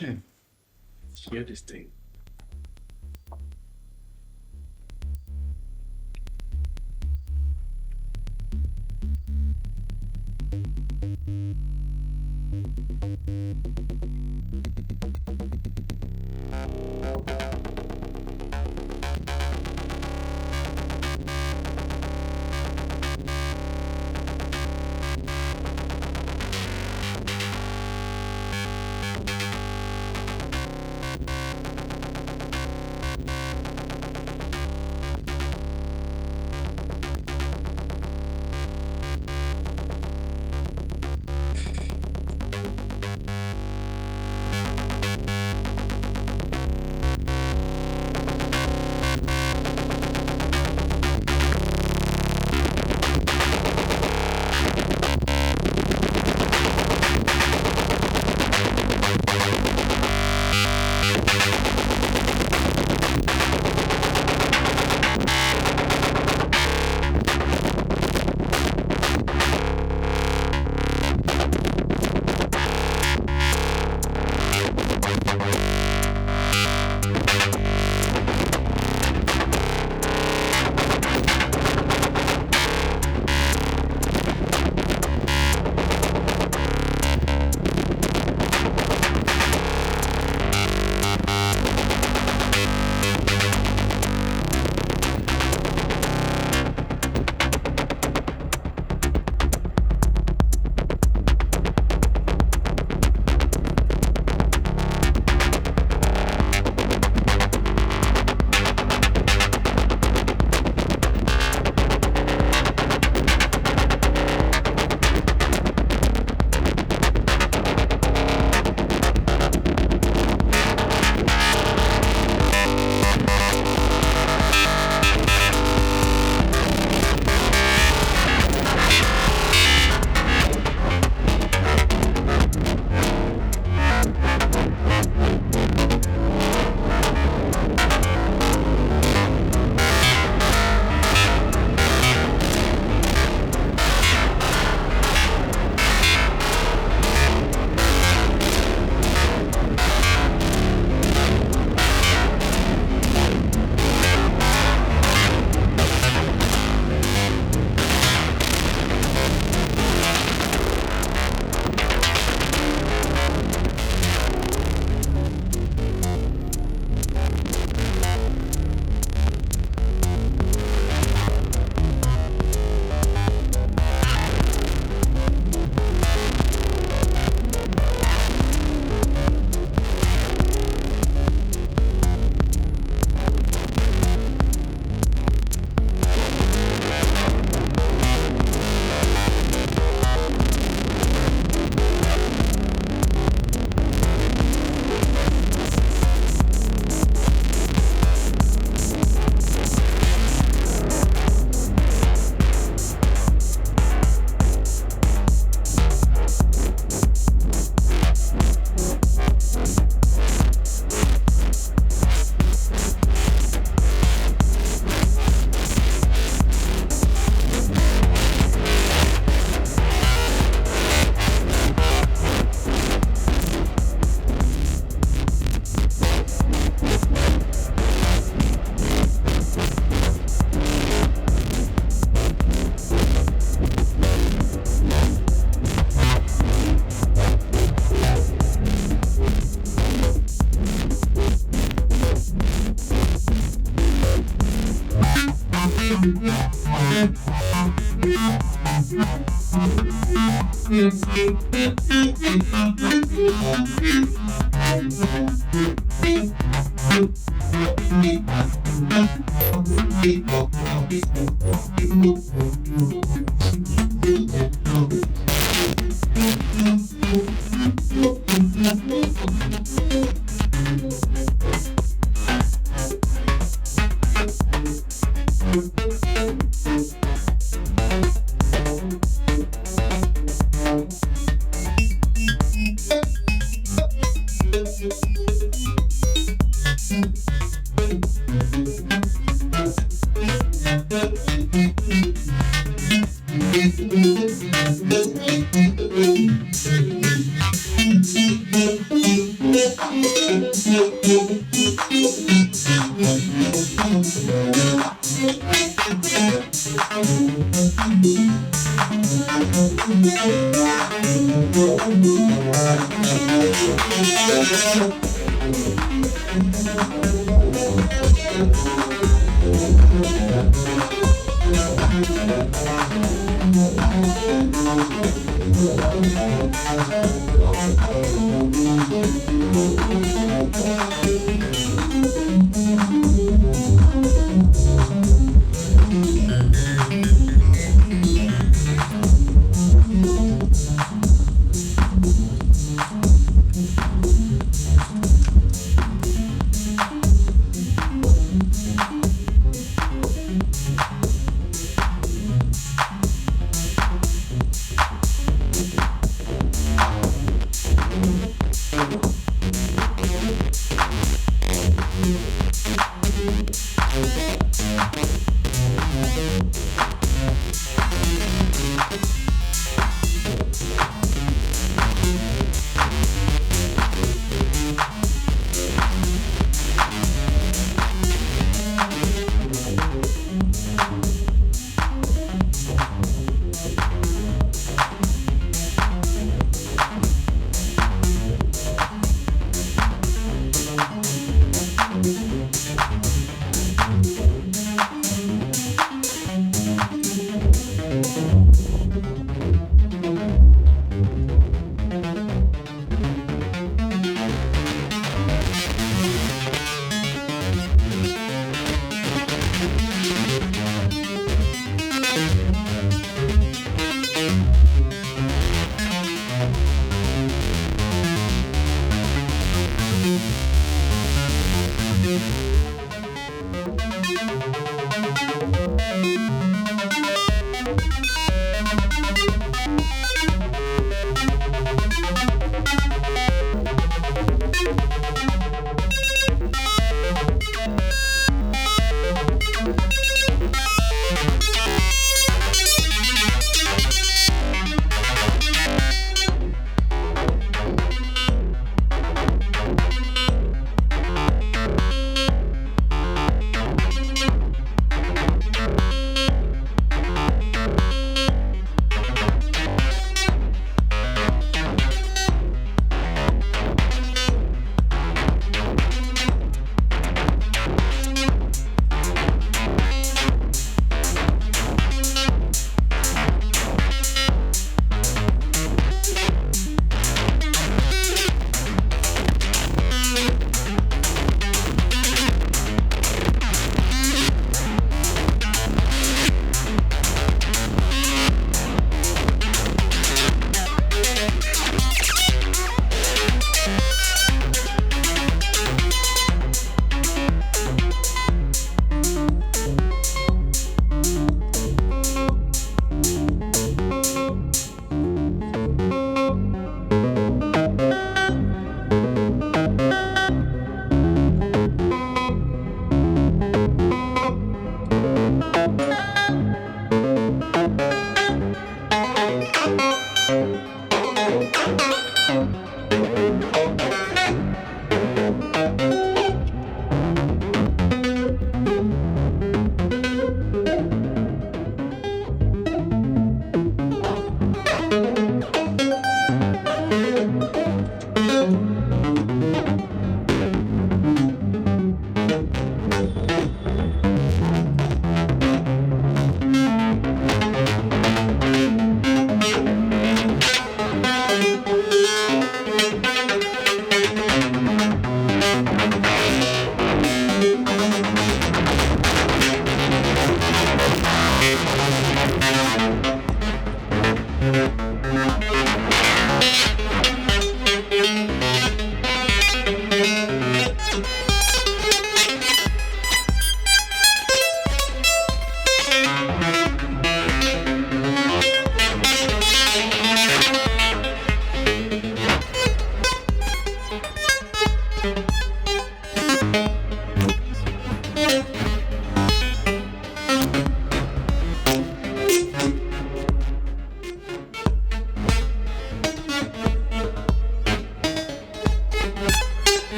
Hear this thing.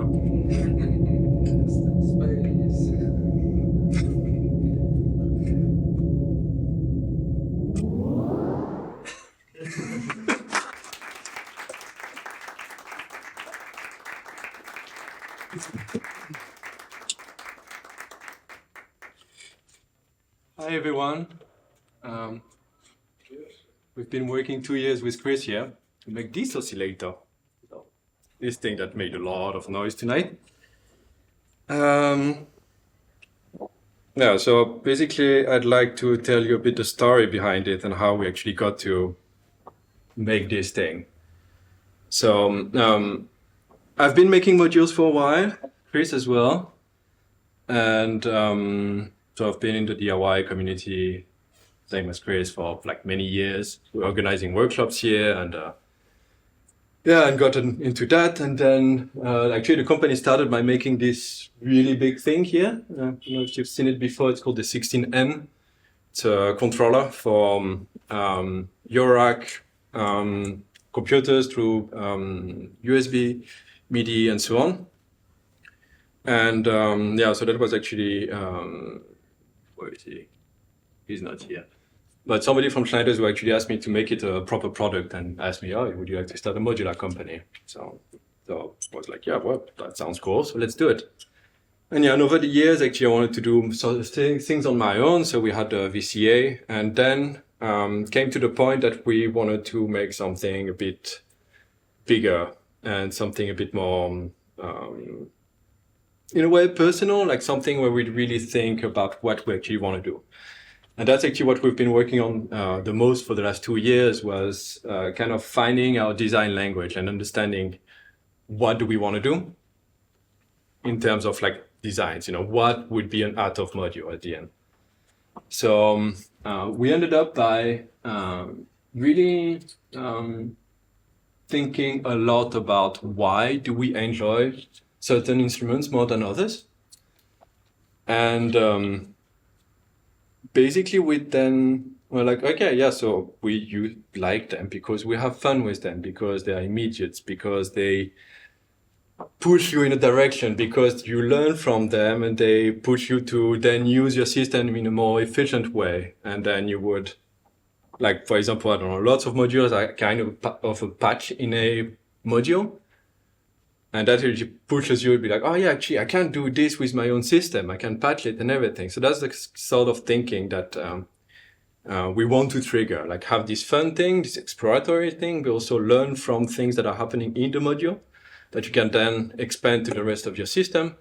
Hi everyone. We've been working 2 years with Chris here to make this oscillator. This thing that made a lot of noise tonight. Yeah, so basically I'd like to tell you a bit the story behind it and how we actually got to make this thing. So I've been making modules for a while, Chris as well. And so I've been in the DIY community, same as Chris, for like many years. We're organizing workshops here and yeah, and got into that. And then actually the company started by making this really big thing here. I don't know if you've seen it before. It's called the 16N. It's a controller for your rack, computers through USB, MIDI, and so on. And yeah, so that was actually, where is he? He's not here. But somebody from Schneider's who actually asked me to make it a proper product and asked me, oh, would you like to start a modular company? So I was like, yeah, well, that sounds cool, so let's do it. And yeah, and over the years, actually, I wanted to do sort of things on my own. So we had the VCA, and then came to the point that we wanted to make something a bit bigger and something a bit more, in a way, personal, like something where we really think about what we actually want to do. And that's actually what we've been working on the most for the last 2 years, was kind of finding our design language and understanding what do we want to do in terms of like designs, you know, what would be an AtoV module at the end. So we ended up by really thinking a lot about why do we enjoy certain instruments more than others. And basically we then were like, okay, yeah, so you like them because we have fun with them, because they are immediate, because they push you in a direction, because you learn from them and they push you to then use your system in a more efficient way. And then you would, like, for example, I don't know, lots of modules are kind of a patch in a module. And that really pushes you to be like, oh yeah, actually, I can't do this with my own system. I can patch it and everything. So that's the sort of thinking that we want to trigger, like have this fun thing, this exploratory thing, but also learn from things that are happening in the module that you can then expand to the rest of your system.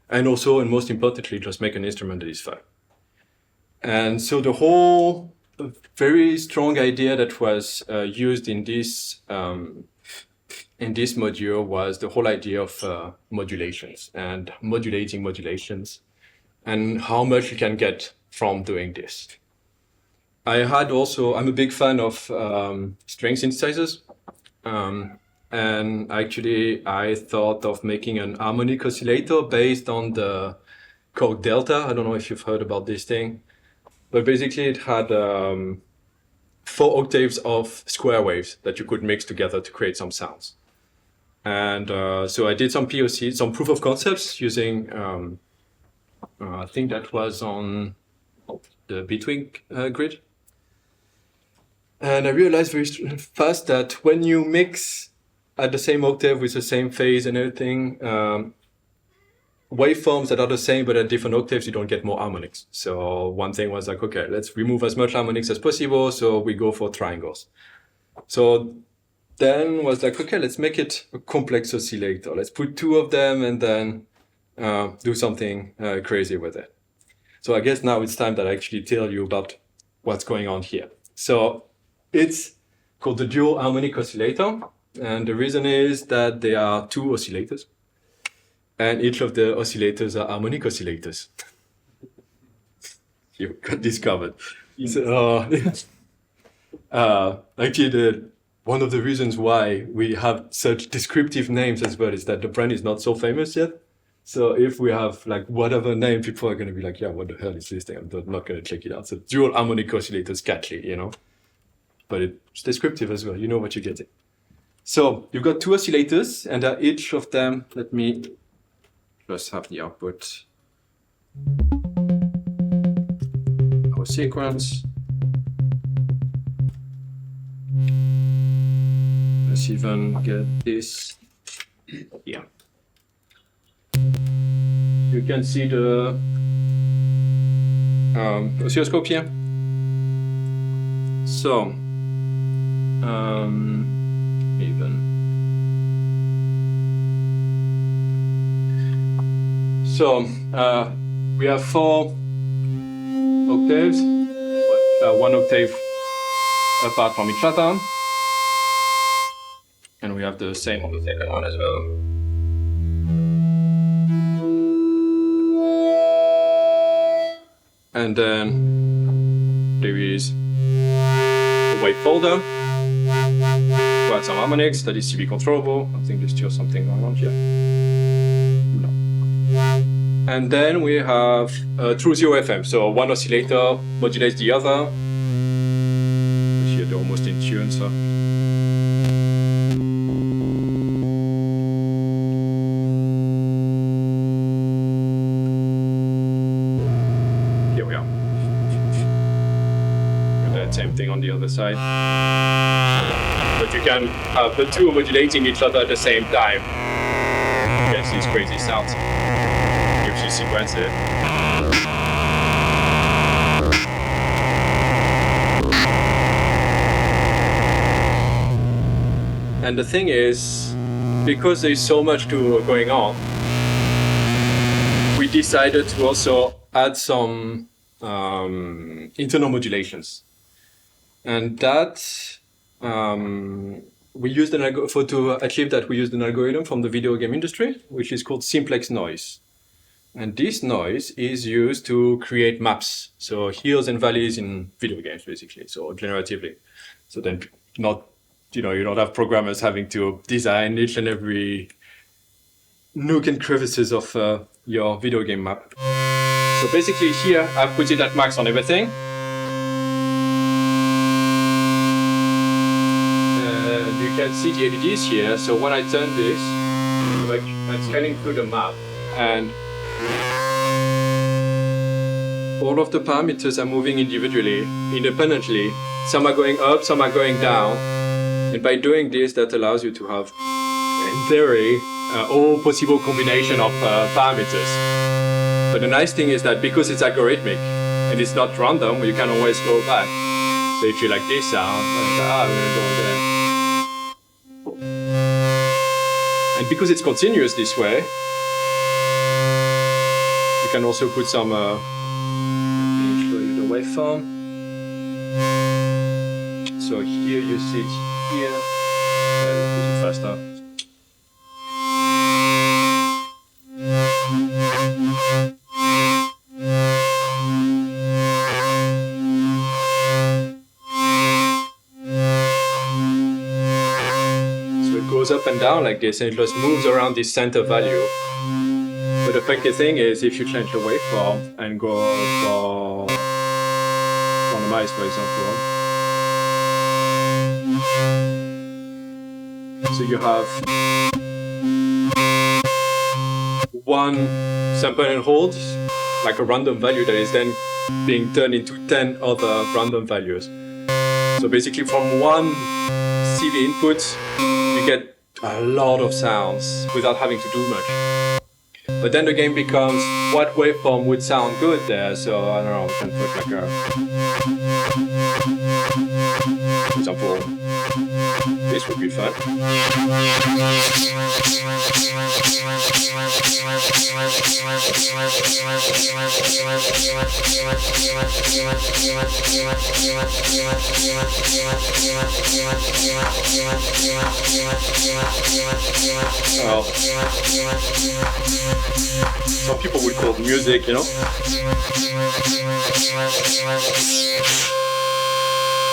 And also, and most importantly, just make an instrument that is fun. And so the whole very strong idea that was used in this module was the whole idea of modulations and modulating modulations and how much you can get from doing this. I'm a big fan of string synthesizers. And actually, I thought of making an harmonic oscillator based on the Korg Delta. I don't know if you've heard about this thing, but basically it had 4 octaves of square waves that you could mix together to create some sounds. And so I did some POCs, some proof of concepts using, I think that was on the Bitwig grid. And I realized very fast that when you mix at the same octave with the same phase and everything, waveforms that are the same but at different octaves, you don't get more harmonics. So one thing was like, okay, let's remove as much harmonics as possible. So we go for triangles. So then was like, okay, let's make it a complex oscillator. Let's put 2 of them and then do something crazy with it. So I guess now it's time that I actually tell you about what's going on here. So it's called the dual harmonic oscillator. And the reason is that there are 2 oscillators. And each of the oscillators are harmonic oscillators. You got this covered. So, actually, one of the reasons why we have such descriptive names as well is that the brand is not so famous yet. So if we have like whatever name, people are going to be like, yeah, what the hell is this thing? I'm not going to check it out. So dual harmonic oscillator is catchy, you know, but it's descriptive as well. You know what you're getting. So you've got 2 oscillators and each of them, let me plus have the output our sequence. Let's even get this here. You can see the oscilloscope here. So, we have 4 octaves, 1 octave apart from each other, and we have the same on the second one as well. And then there is a wavefolder, quite some harmonics that is CV controllable. I think there's still something going on here. No. And then we have true 0 FM. So one oscillator modulates the other. Here they're almost in tune. So. Here we are. And that same thing on the other side. But you can have the two modulating each other at the same time. You can see these crazy sounds. If you sequence it. And the thing is, because there is so much going on, we decided to also add some internal modulations. And that we used to achieve that, we used an algorithm from the video game industry, which is called simplex noise. And this noise is used to create maps, so hills and valleys in video games, basically, so generatively. So then, you don't have programmers having to design each and every nook and crevices of your video game map. So basically, here I've put it at max on everything. You can see the LEDs here. So when I turn this, I'm scanning through the map, and all of the parameters are moving individually, independently. Some are going up, some are going down. And by doing this, that allows you to have, in theory, all possible combination of parameters. But the nice thing is that because it's algorithmic and it's not random, you can always go back. So if you like this sound, I'm going to go there. And because it's continuous this way, you can also put some, let me show you the waveform. So here you see it here, and put it faster. Up and down like this, and it just moves around this center value. But the effective thing is, if you change the waveform and go for randomize, for example, so you have one sample and hold, like a random value that is then being turned into 10 other random values. So basically, from one CV input, you get a lot of sounds without having to do much. But then the game becomes, what waveform would sound good there? So I don't know, we can put like a, for example, this would be fun. Well, some people would call it music, you know?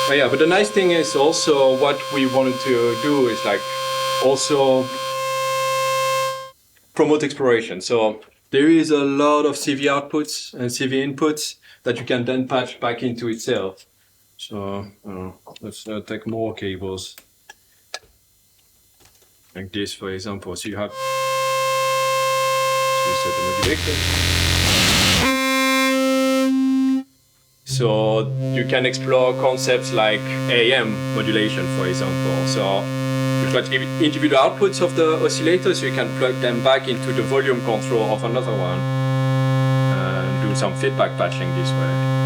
But yeah, but the nice thing is also what we wanted to do is like also promote exploration. So there is a lot of CV outputs and CV inputs that you can then patch back into itself. So let's take more cables like this, for example. So you have, so you set modulation. So you can explore concepts like AM modulation, for example. So you've got individual outputs of the oscillators, you can plug them back into the volume control of another one and do some feedback patching this way.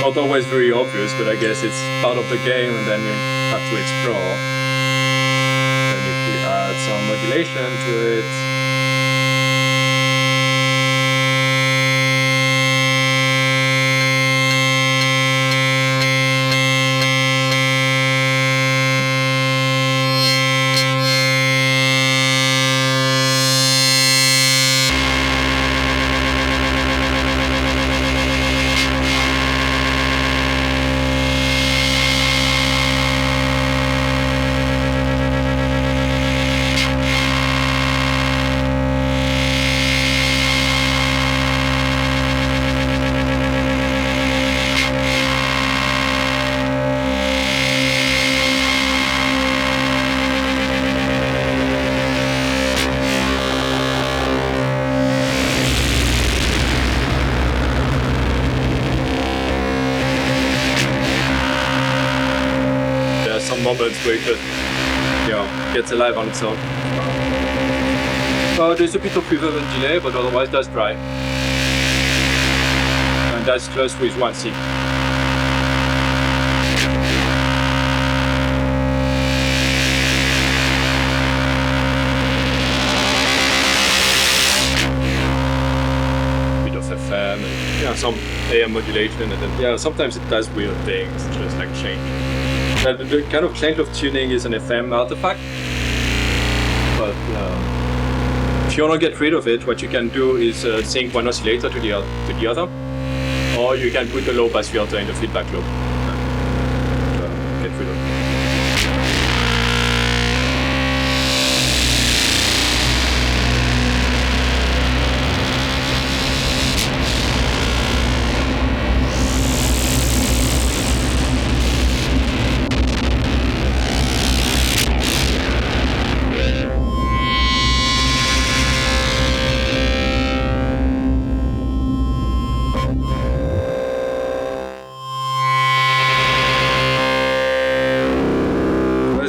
Not always very obvious, but I guess it's part of the game, and then you have to explore. Then if we add some modulation to it. Moments where it just, gets alive on its own. There's a bit of reverb and delay, but otherwise that's dry. And that's just with one seek. Bit of FM and some AM modulation, and then sometimes it does weird things, just like change. The kind of change of tuning is an FM artifact, but if you want to get rid of it, what you can do is sync one oscillator to the other, or you can put a low pass filter in the feedback loop. Get rid of it.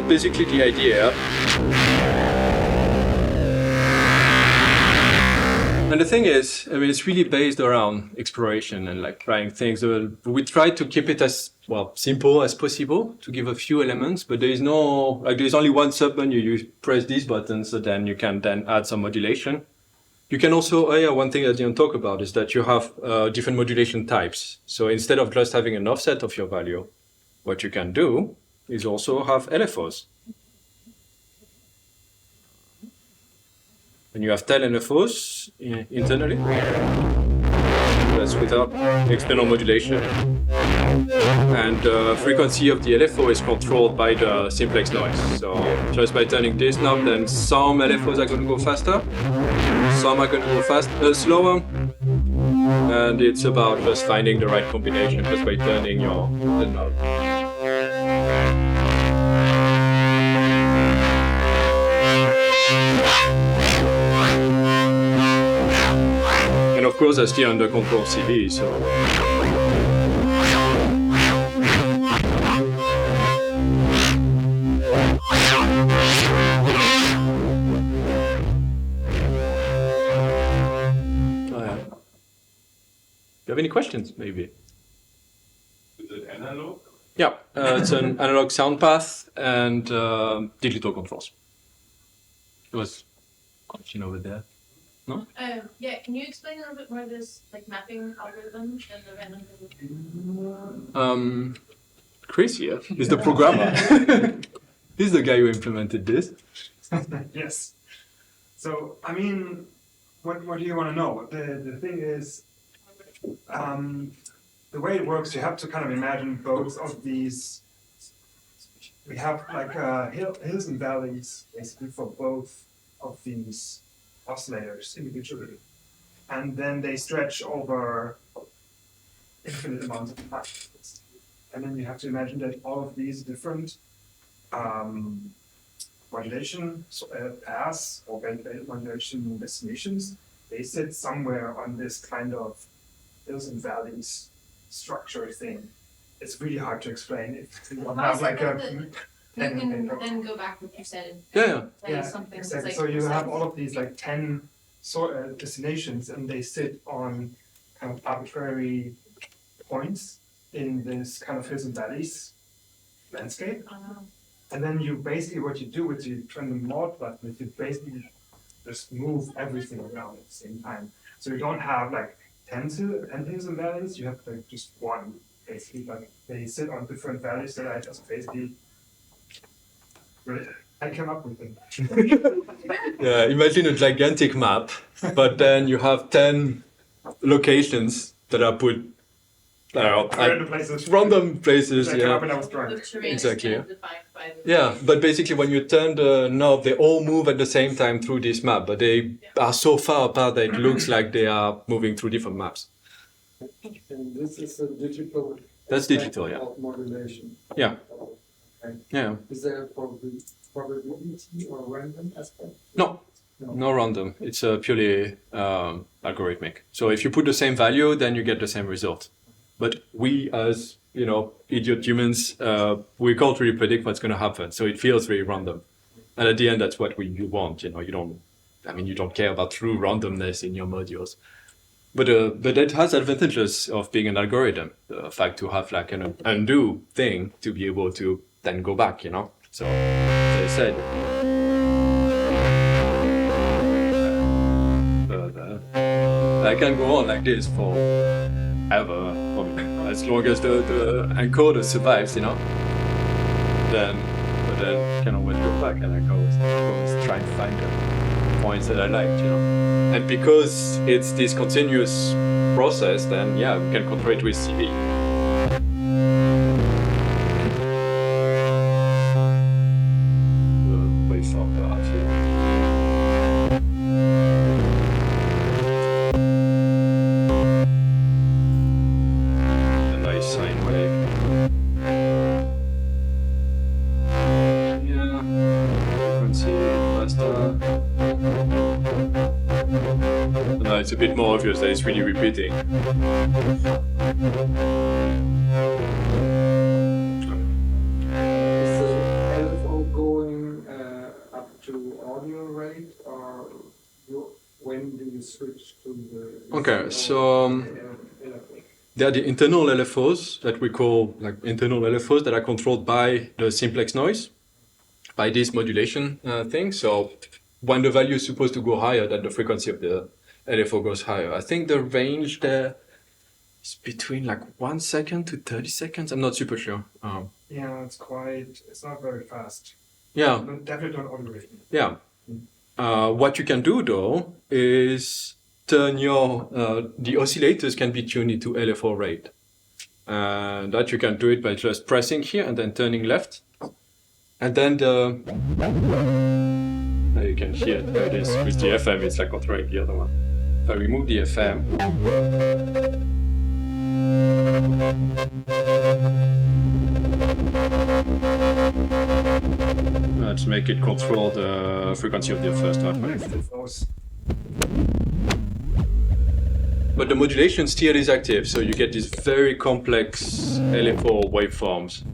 Basically the idea. And the thing is, it's really based around exploration and like trying things. We try to keep it as simple as possible to give a few elements, but there is no, there's only one sub-menu. You press these buttons, so then you can then add some modulation. You can also, one thing I didn't talk about is that you have different modulation types. So instead of just having an offset of your value, what you can do is also have LFOs. And you have 10 LFOs internally. That's without external modulation. And the frequency of the LFO is controlled by the simplex noise. So just by turning this knob, then some LFOs are going to go faster, some are going to go slower. And it's about just finding the right combination just by turning the knob. And of course, I still under control CV, so. Do you have any questions, maybe? Is it analog? Yeah, it's an analog sound path and digital controls. It was question over there. No? Yeah, can you explain a little bit more this mapping algorithm and the random? Chris here is the programmer. He's the guy who implemented this. Yes. So, I mean, what do you want to know? The thing is, the way it works, you have to kind of imagine both of these. We have like hills and valleys basically for both of these oscillators individually. And then they stretch over infinite amounts of time. And then you have to imagine that all of these different modulation paths or modulation destinations, they sit somewhere on this kind of hills and valleys structure thing. It's really hard to explain if you don't have like a You can then go back what you said and yeah, something exactly. like So you have all of these like 10 destinations, and they sit on kind of arbitrary points in this kind of hills and valleys landscape. And then you basically, what you do with you turn the mod button is you basically just move everything around at the same time. So you don't have like 10 hills and valleys, you have like just one basically, but they sit on different values that I just basically I came up with it. Yeah, imagine a gigantic map, but then you have 10 locations that are put Random places. random places, I came up when I was drunk. exactly. Yeah, but basically when you turn the knob, they all move at the same time through this map, but they are so far apart that it looks like they are moving through different maps. And this is a digital. That's digital, yeah. Of modulation. Yeah. Okay. Yeah. Is there a probability or random aspect? No random. It's purely algorithmic. So if you put the same value, then you get the same result. But we, as idiot humans, we can't really predict what's going to happen. So it feels very random. And at the end, that's what you want. You don't care about true randomness in your modules. But it has advantages of being an algorithm. The fact to have like an undo thing to be able to then go back. So as I said. I can go on like this forever, as long as the encoder survives, But then can always go back and I can always try and find the points that I liked, And because it's this continuous process, then yeah, we can control it with CV. Wavefolder, actually. It's a bit more obvious that it's really repeating. Is the LFO going up to audio rate, or when do you switch to the? Okay, so there are the internal LFOs that we call like internal LFOs that are controlled by the simplex noise, by this modulation thing. So when the value is supposed to go higher, then the frequency of the LFO goes higher. I think the range there is between like 1 second to 30 seconds. I'm not super sure. Yeah, it's not very fast. Yeah. Definitely don't overrate it. Yeah. What you can do though is turn the oscillators can be tuned into LFO rate. And that you can do it by just pressing here and then turning left. And then you can hear it. There it is. With the FM, it's like controlling the other one. If I remove the FM, let's make it control the frequency of the first half-wave. But the modulation still is active, so you get these very complex LFO waveforms.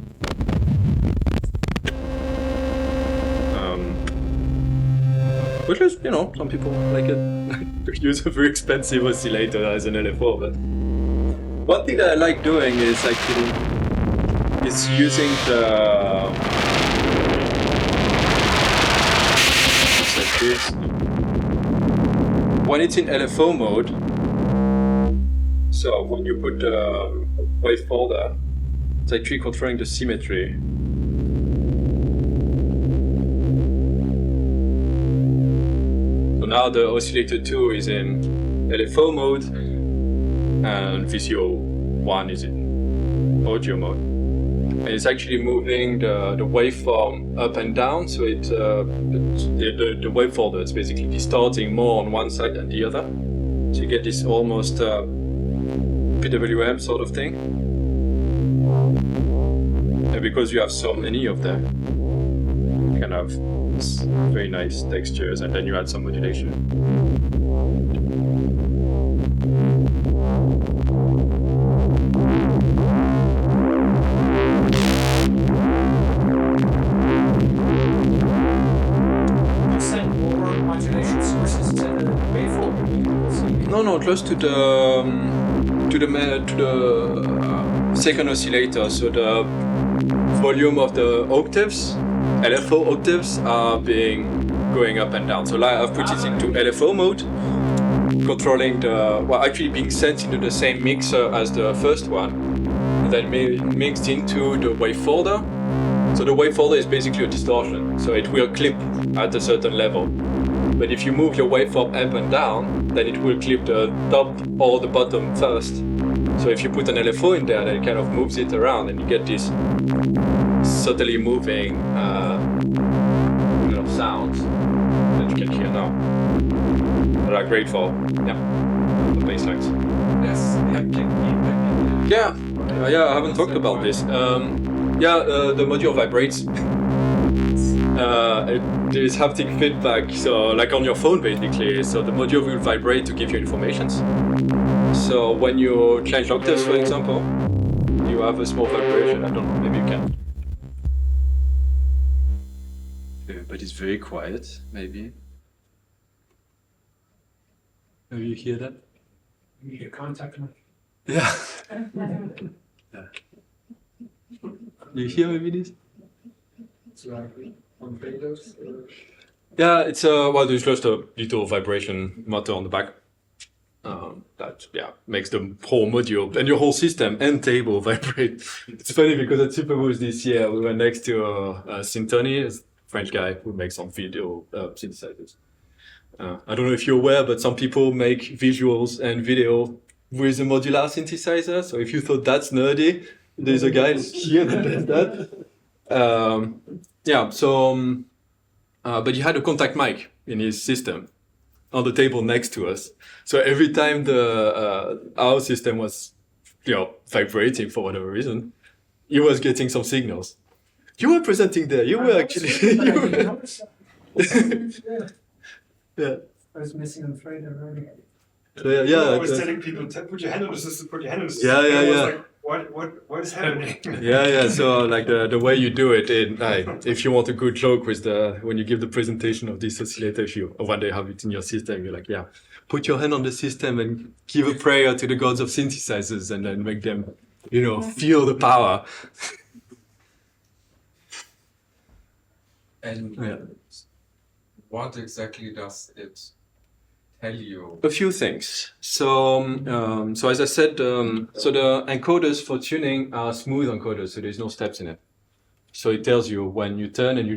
Which is, some people like it. Use a very expensive oscillator as an LFO, but one thing that I like doing is actually using the like this. When it's in LFO mode, so when you put the wavefolder, it's actually controlling the symmetry. now the oscillator 2 is in LFO mode, and VCO 1 is in audio mode. And it's actually moving the waveform up and down, so the wavefolder is basically distorting more on one side than the other. So you get this almost PWM sort of thing. And because you have so many of them, you can have very nice textures, and then you add some modulation. No, close to the second oscillator. So the volume of the octaves, LFO octaves, are going up and down. So like I've put it into LFO mode, controlling actually being sent into the same mixer as the first one, and then mixed into the wavefolder. So the wavefolder is basically a distortion, so it will clip at a certain level. But if you move your waveform up and down, then it will clip the top or the bottom first. So if you put an LFO in there, then it kind of moves it around, and you get this subtly moving sounds that you can hear now. That are great for the bass lines. Yes, haptic feedback. Yeah, I haven't talked about this. The module vibrates. There is haptic feedback, so like on your phone basically. So the module will vibrate to give you informations. So when you change octaves, for example, you have a small vibration. I don't know, maybe you can. But it's very quiet, maybe. Maybe you hear that? You hear contact. Yeah. You hear maybe this? It's like on failures. Yeah, it's there's just a little vibration motor on the back. That makes the whole module and your whole system and table vibrate. It's funny because at Superboost this year we were next to Syntony, a French guy who makes some video synthesizers. I don't know if you're aware, but some people make visuals and video with a modular synthesizer. So if you thought that's nerdy, there's a guy here that does that. But he had a contact mic in his system on the table next to us. So every time our system was, vibrating for whatever reason, he was getting some signals. You were presenting there. You were actually. Yeah. I was missing on Friday already. I was telling people, put your hand on the system, put your hand on the system. Yeah. I was like, what is happening? Yeah. So like the way you do it, if you want a good joke with when you give the presentation of this oscillator, if you one day have it in your system, you're like, put your hand on the system and give a prayer to the gods of synthesizers, and then make them, feel the power. And what exactly does it tell you? A few things. So as I said, so the encoders for tuning are smooth encoders, so there's no steps in it. So it tells you when you turn and you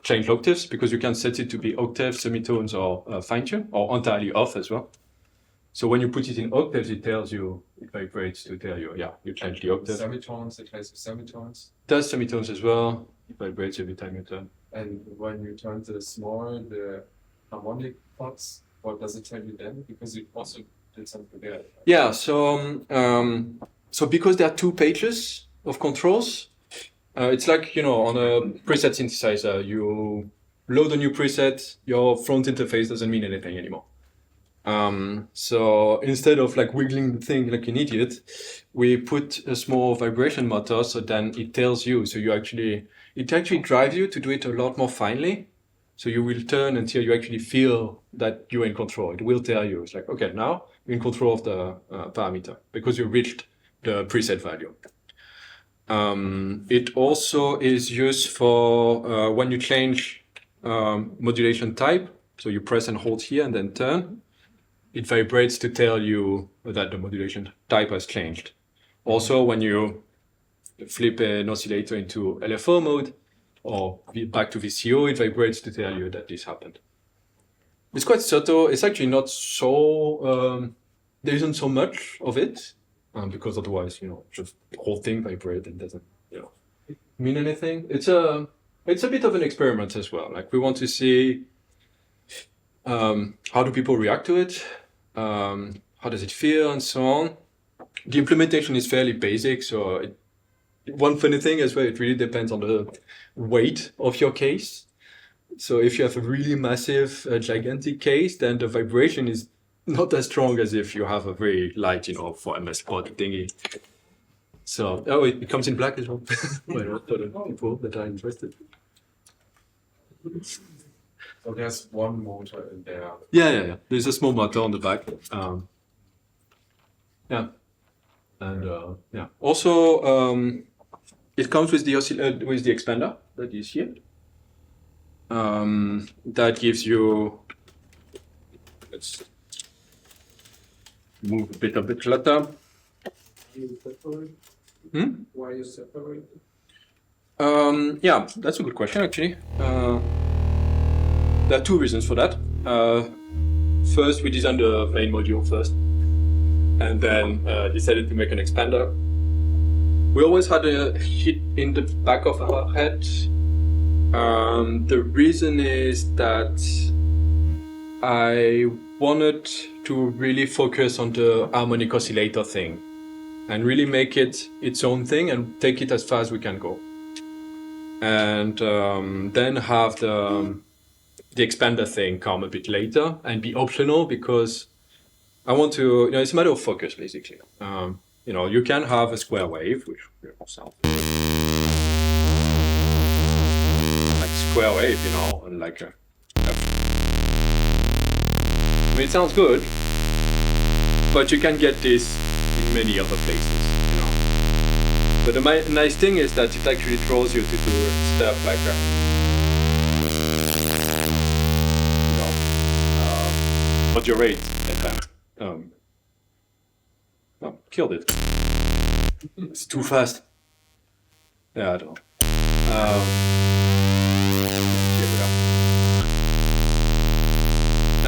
change octaves, because you can set it to be octaves, semitones, or fine tune, or entirely off as well. So when you put it in octaves, it vibrates to tell you, you change the octave. Semitones, it has semitones. It does semitones as well. It vibrates every time you turn. And when you turn the harmonic pots, what does it tell you then? Because it also did something there. Yeah, so because there are two pages of controls, it's like, on a preset synthesizer, you load a new preset, your front interface doesn't mean anything anymore. So instead of like wiggling the thing like an idiot, we put a small vibration motor, so then it tells you, it actually drives you to do it a lot more finely. So you will turn until you actually feel that you're in control. It will tell you, it's like, okay, now you're in control of the parameter because you reached the preset value. It also is used for when you change modulation type. So you press and hold here and then turn. It vibrates to tell you that the modulation type has changed. Also, when you flip an oscillator into LFO mode or back to VCO, it vibrates to tell you that this happened. It's quite subtle. It's actually not so. There isn't so much of it, because otherwise, just the whole thing vibrates and doesn't, mean anything. It's a bit of an experiment as well. Like, we want to see how do people react to it, how does it feel, and so on. The implementation is fairly basic, so one funny thing as well, it really depends on the weight of your case. So if you have a really massive, gigantic case, then the vibration is not as strong as if you have a very light, 4ms pod thingy. So, it comes in black as well. Why not, for the people that are interested. So there's one motor in there. Yeah. There's a small motor on the back. Yeah. And yeah. Also, it comes with the expander that is here. That gives you. Let's move a bit of the clutter. Why you separate? Yeah, that's a good question actually. There are two reasons for that. First, we designed the main module first, and then decided to make an expander. We always had a hit in the back of our head. The reason is that I wanted to really focus on the harmonic oscillator thing and really make it its own thing and take it as far as we can go. And then have the expander thing come a bit later and be optional, because I want to, it's a matter of focus basically. You can have a square wave, which sounds like square wave, and like it sounds good, but you can get this in many other places, But the nice thing is that it actually draws you to do stuff like modulate and killed it. It's too fast. Yeah, I don't know. Here we are.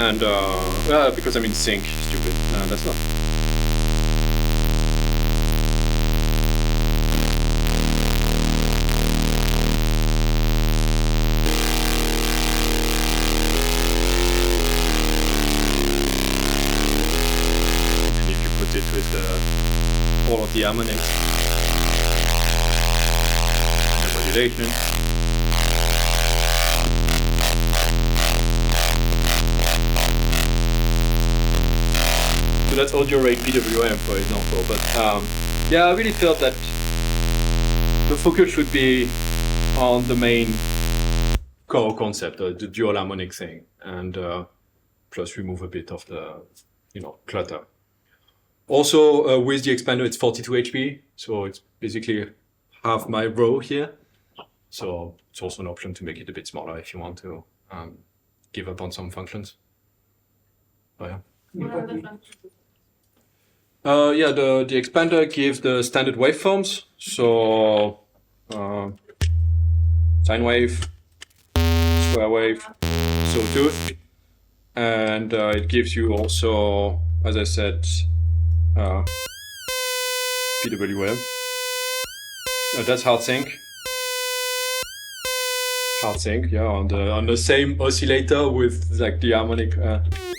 And because I'm in sync, stupid. That's not. With all of the harmonics and the modulation. So that's audio rate PWM, for example. But yeah, I really felt that the focus should be on the main core concept, the dual harmonic thing, and plus remove a bit of the clutter. Also, with the expander, it's 42 HP, so it's basically half my row here. So it's also an option to make it a bit smaller if you want to give up on some functions. Oh, yeah. What are the functions? Yeah, the expander gives the standard waveforms. So sine wave, square wave, sawtooth, and it gives you also, as I said, PWM. That's hard sync. Hard sync, yeah, on the same oscillator with like the harmonic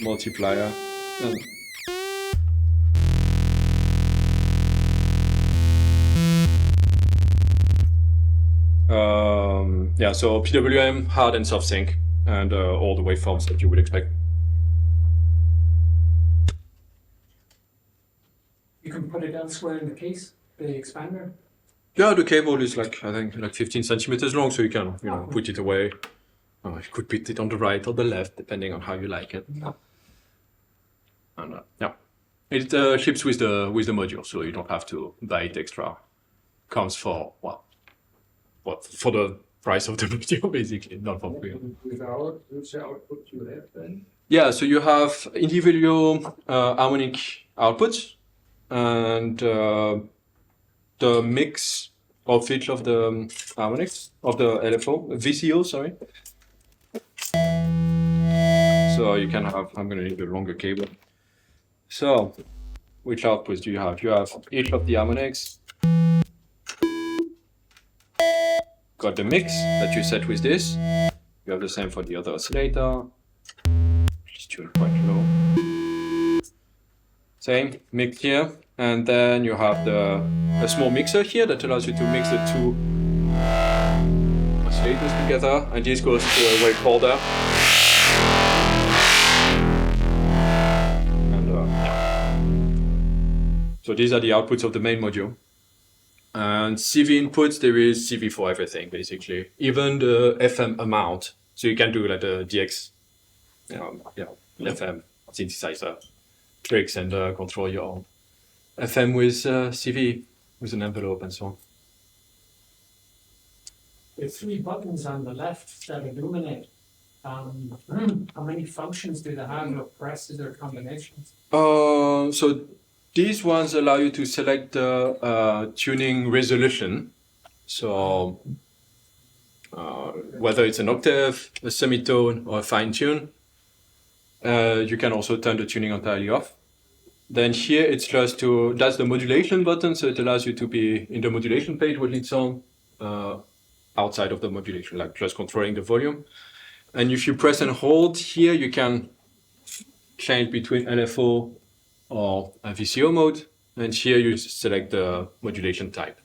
multiplier. Yeah, so PWM, hard and soft sync, and all the waveforms that you would expect. You can put it elsewhere in the case, the expander. Yeah, the cable is I think 15 centimeters long, so you can put it away. You could put it on the right or the left, depending on how you like it. And yeah, it ships with the module, so you don't have to buy it extra. Comes for for the price of the module, basically, not for free. Without which output you have then? Yeah, so you have individual harmonic outputs, and the mix of each of the harmonics of the LFO, VCO, sorry. So So you can have, I'm going to need a longer cable. So which outputs do you have? You have each of the harmonics. Got the mix that you set with this. You have the same for the other oscillator. Just tune quite low. Same mix here, and then you have a small mixer here that allows you to mix the two oscillators together, and this goes to a wavefolder. And so these are the outputs of the main module. And CV inputs, there is CV for everything basically, even the FM amount. So you can do like the DX, FM synthesizer tricks and control your FM with CV, with an envelope and so on. The three buttons on the left that illuminate, how many functions do they have, or presses or combinations? So these ones allow you to select the tuning resolution. So whether it's an octave, a semitone, or a fine tune. You can also turn the tuning entirely off. Then here it's just that's the modulation button, so it allows you to be in the modulation page when it's on, outside of the modulation, like just controlling the volume. And if you press and hold here, you can change between LFO or VCO mode, and here you select the modulation type.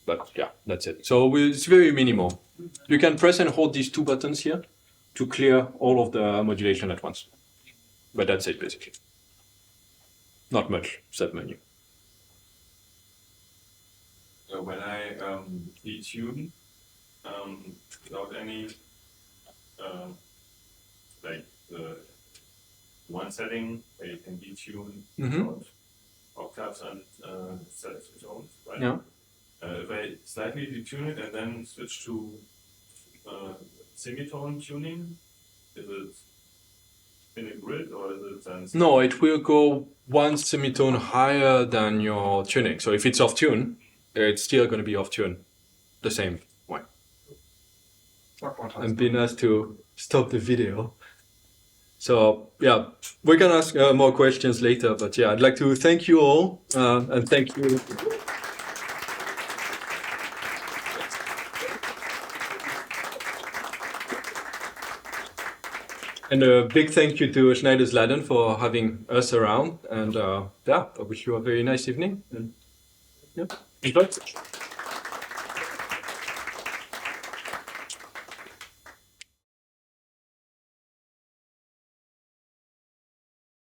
But yeah, that's it. So it's very minimal. You can press and hold these two buttons here to clear all of the modulation at once. But that's it basically. Not much submenu. So when I detune without any like the one setting where you can detune octaves and set its own, right? Yeah. If I slightly detune it and then switch to semitone tuning, is it in a grid or is it then? No, it will go one semitone higher than your tuning. So if it's off tune, it's still going to be off tune the same way. I'm being asked to stop the video. So yeah, we can ask more questions later, but yeah, I'd like to thank you all and thank you. And a big thank you to SchneidersLaden for having us around. And yeah, I wish you a very nice evening. And yeah, enjoy.